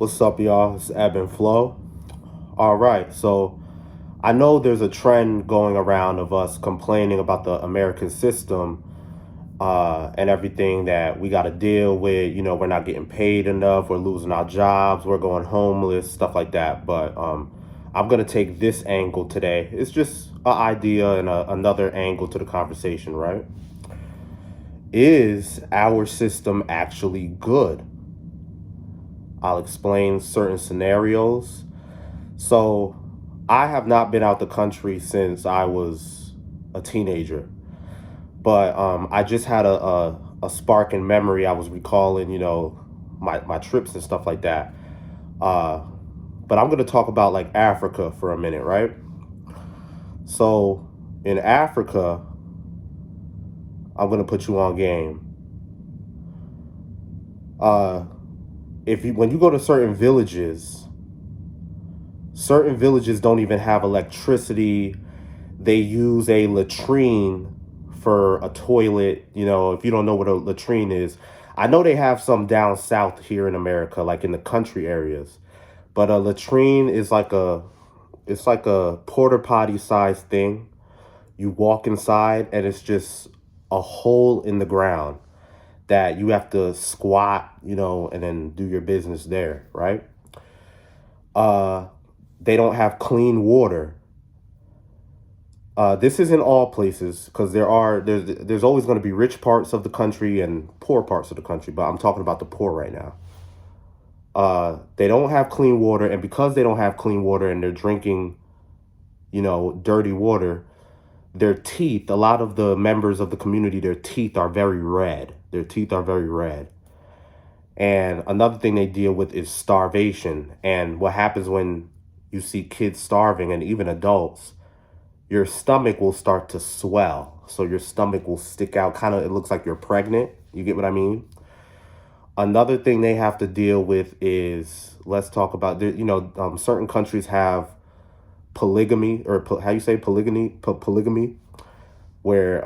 What's up, y'all? It's Ebb and Flow. All right, so I know there's a trend going around of us complaining about the American system and everything that we got to deal with. We're not getting paid enough, we're losing our jobs, we're going homeless, stuff like that. But I'm going to take this angle today. It's just an idea and another angle to the conversation, right? Is our system actually good? I'll explain certain scenarios. So, I have not been out the country since I was a teenager, but I just had a spark in memory. I was recalling, my trips and stuff like that. Uh, but I'm going to talk about like Africa for a minute, right? So, in Africa, I'm going to put you on game. Uh, if you when you go to certain villages don't even have electricity. They use a latrine for a toilet. If you don't know what a latrine is, I know they have some down south here in America, like in the country areas. But a latrine is it's like a porta potty sized thing. You walk inside and it's just a hole in the ground that you have to squat, and then do your business there, right? Uh, they don't have clean water. This is in all places because there's always going to be rich parts of the country and poor parts of the country, but I'm talking about the poor right now. They don't have clean water, and because they don't have clean water and they're drinking, dirty water, their teeth, a lot of the members of the community, their teeth are very red. Their teeth are very red. And another thing they deal with is starvation. And what happens when you see kids starving and even adults, your stomach will start to swell. So your stomach will stick out, kind of, it looks like you're pregnant. You get what I mean? Another thing they have to deal with is, let's talk about, certain countries have polygamy, or how you say polygamy, polygamy, where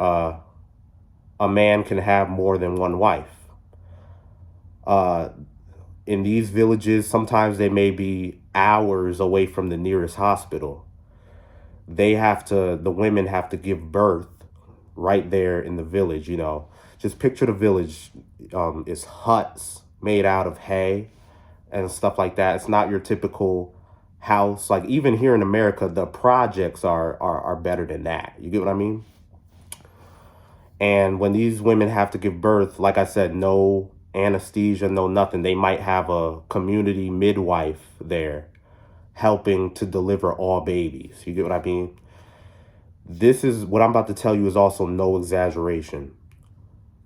a man can have more than one wife. Uh, in these villages, sometimes they may be hours away from the nearest hospital. The women have to give birth right there in the village. Just picture the village. It's huts made out of hay and stuff like that. It's not your typical house. Like, even here in America, the projects are better than that. You get what I mean? And when these women have to give birth, like I said, no anesthesia, no nothing. They might have a community midwife there helping to deliver all babies. You get what I mean? This is what I'm about to tell you is also no exaggeration.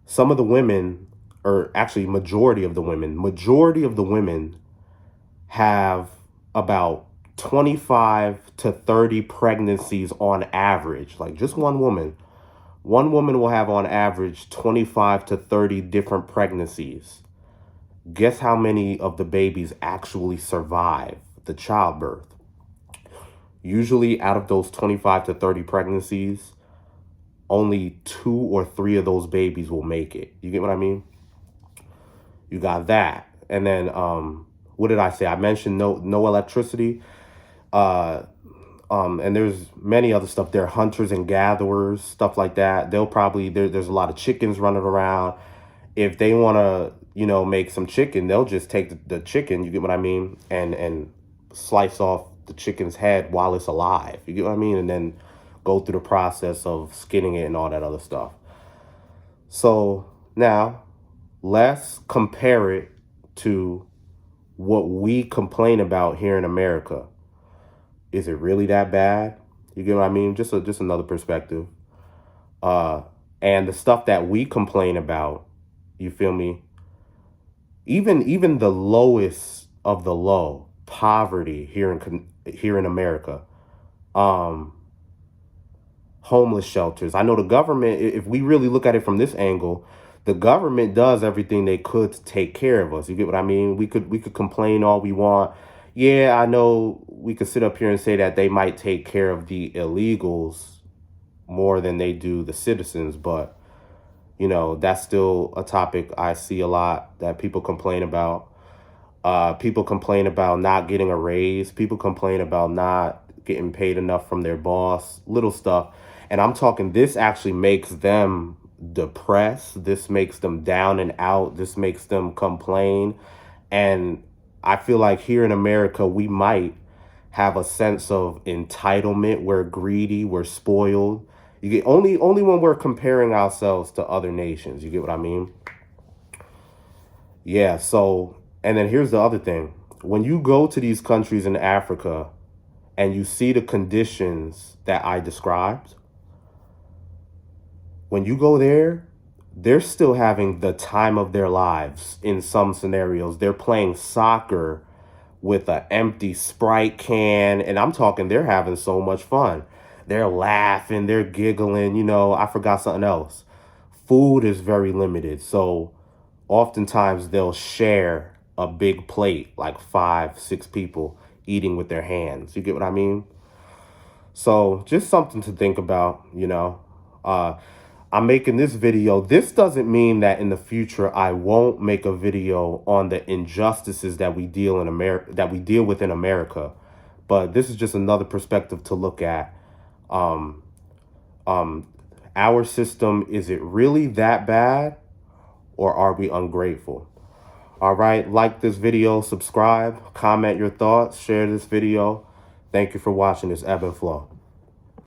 Some of the women, or actually majority of the women have about 25 to 30 pregnancies on average. Like, just one woman. One woman will have on average 25 to 30 different pregnancies. Guess how many of the babies actually survive the childbirth? Usually, out of those 25 to 30 pregnancies, only 2 or 3 of those babies will make it. You get what I mean? You got that. And then, what did I say? I mentioned no electricity. Uh, and there's many other stuff. They're hunters and gatherers, stuff like that. There's a lot of chickens running around. If they want to, make some chicken, they'll just take the chicken, you get what I mean, and slice off the chicken's head while it's alive. You get what I mean? And then go through the process of skinning it and all that other stuff. So now let's compare it to what we complain about here in America. Is it really that bad? You get what I mean? Just another perspective. Uh, and the stuff that we complain about, you feel me? Even the lowest of the low, poverty here in America, um, homeless shelters. I know the government. If we really look at it from this angle, the government does everything they could to take care of us. You get what I mean? We could complain all we want. Yeah, I know we could sit up here and say that they might take care of the illegals more than they do the citizens, but that's still a topic I see a lot that people complain about. People complain about not getting a raise. People complain about not getting paid enough from their boss, little stuff. And I'm talking, this actually makes them depressed. This makes them down and out. This makes them complain. And I feel like here in America, we might have a sense of entitlement. We're greedy, we're spoiled. You get only when we're comparing ourselves to other nations. You get what I mean? Yeah, so, and then here's the other thing. When you go to these countries in Africa and you see the conditions that I described, when you go there, they're still having the time of their lives in some scenarios. They're playing soccer with an empty Sprite can, and I'm talking, they're having so much fun. They're laughing, they're giggling, I forgot something else. Food is very limited, so oftentimes they'll share a big plate, like 5, 6 people eating with their hands. You get what I mean? So just something to think about. I'm making this video. This doesn't mean that in the future I won't make a video on the injustices that we deal with in America. But this is just another perspective to look at. Um, our system, is it really that bad, or are we ungrateful? All right, like this video, subscribe, comment your thoughts, share this video. Thank you for watching this Ebb and Flow.